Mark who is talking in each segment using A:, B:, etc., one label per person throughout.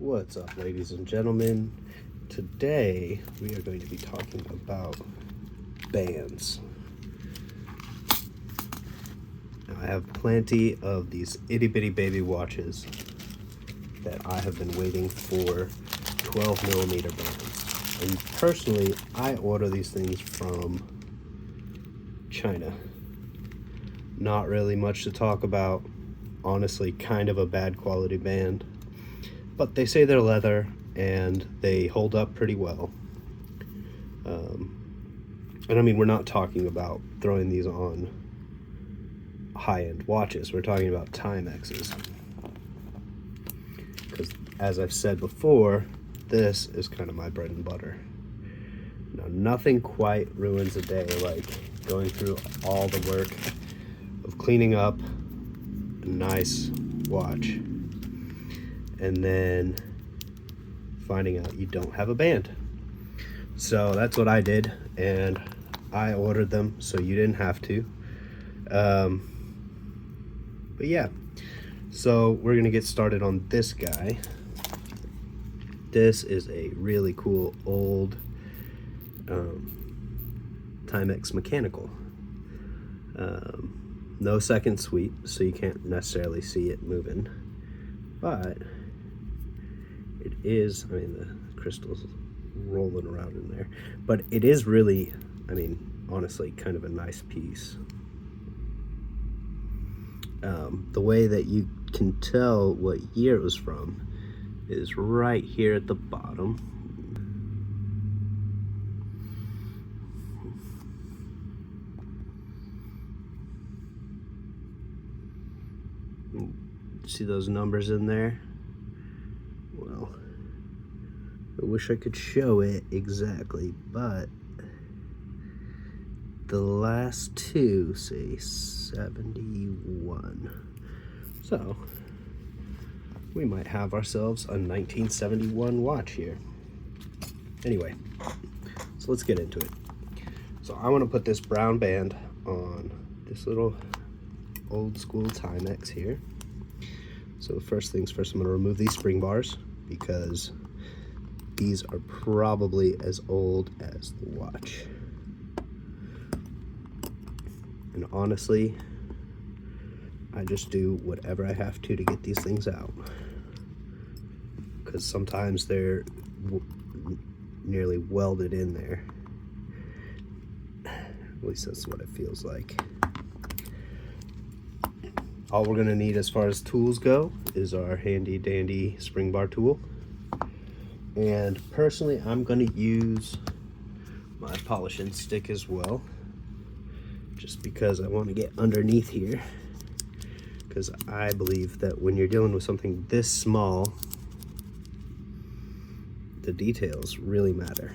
A: What's up, ladies and gentlemen? Today we are going to be talking about bands. Now, I have plenty of these itty bitty baby watches that I have been waiting for 12mm bands. And personally, I order these things from China. Not really much to talk about. Honestly, kind of a bad quality band. But they say they're leather and they hold up pretty well. And I mean, we're not talking about throwing these on high-end watches. We're talking about Timexes. Because as I've said before, this is kind of my bread and butter. Now, nothing quite ruins a day like going through all the work of cleaning up a nice watch and then finding out you don't have a band. So that's what I did, and I ordered them so you didn't have to. But yeah, so we're gonna get started on this guy. This is a really cool old Timex mechanical. No second sweep, so you can't necessarily see it moving, but it is, I mean, the crystal's rolling around in there, but it is really, I mean, honestly, kind of a nice piece. The way that you can tell what year it was from is right here at the bottom. See those numbers in there? Well, I wish I could show it exactly, but the last two say 71. So we might have ourselves a 1971 watch here. Anyway, so let's get into it. So I want to put this brown band on this little old school Timex here. So first things first, I'm going to remove these spring bars because these are probably as old as the watch. And honestly, I just do whatever I have to get these things out, because sometimes they're nearly welded in there. At least that's what it feels like. All we're gonna need as far as tools go is our handy dandy spring bar tool. And personally, I'm gonna use my polishing stick as well, just because I want to get underneath here, because I believe that when you're dealing with something this small, the details really matter.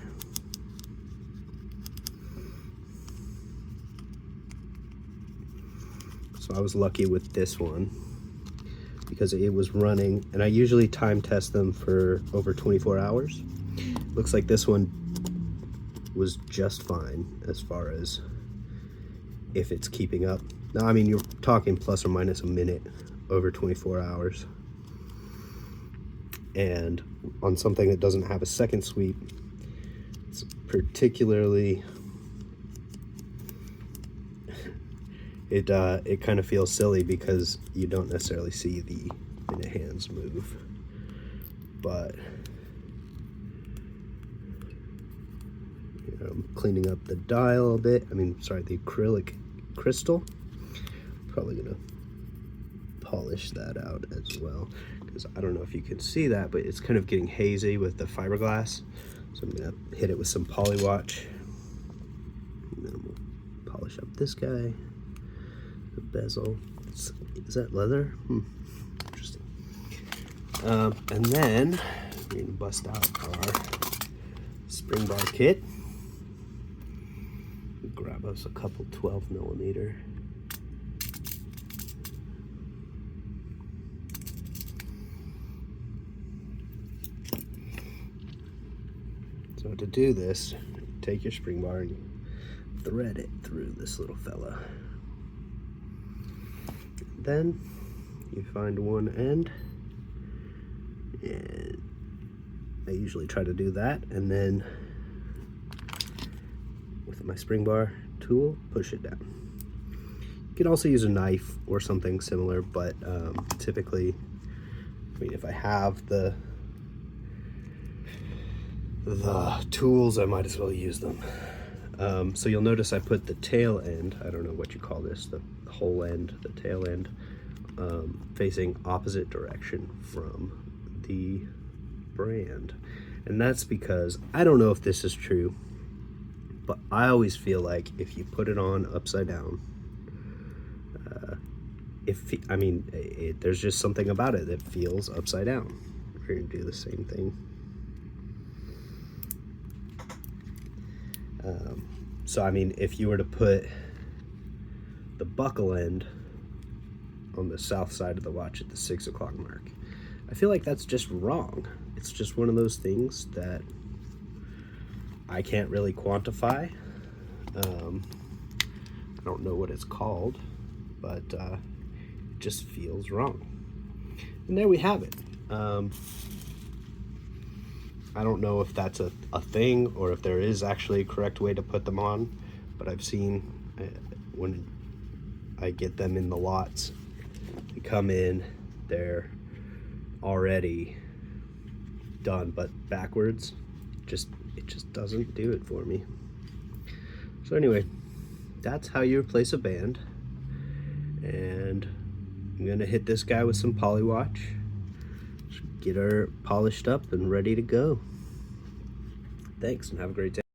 A: So I was lucky with this one because it was running, and I usually time test them for over 24 hours. Looks like this one was just fine as far as if it's keeping up. Now, I mean, you're talking plus or minus a minute over 24 hours. And on something that doesn't have a second sweep, it's particularly, it kind of feels silly because you don't necessarily see the minute hands move. But I'm cleaning up the dial a bit. I mean, sorry, the acrylic crystal. Probably gonna polish that out as well, because I don't know if you can see that, but it's kind of getting hazy with the fiberglass. So I'm gonna hit it with some polywatch. And then we'll polish up this guy. The bezel. Is that leather? Interesting. And then we're gonna bust out our spring bar kit. Grab us a couple 12mm. So to do this, take your spring bar and thread it through this little fella. Then you find one end and I usually try to do that, and then with my spring bar tool, push it down. You can also use a knife or something similar, but typically, I mean, if I have the tools, I might as well use them. So you'll notice I put the tail end, I don't know what you call this, the whole end, the tail end, facing opposite direction from the brand. And that's because, I don't know if this is true, but I always feel like if you put it on upside down, there's just something about it that feels upside down. We're gonna do the same thing. So I mean, if you were to put the buckle end on the south side of the watch at the 6 o'clock mark, I feel like that's just wrong. It's just one of those things that I can't really quantify. I don't know what it's called, but it just feels wrong. And there we have it. I don't know if that's a thing or if there is actually a correct way to put them on, but I've seen when I get them in the lots, they come in, they're already done, but backwards, it just doesn't do it for me. So anyway, that's how you replace a band. And I'm gonna hit this guy with some polywatch, get her polished up and ready to go. Thanks, and have a great day.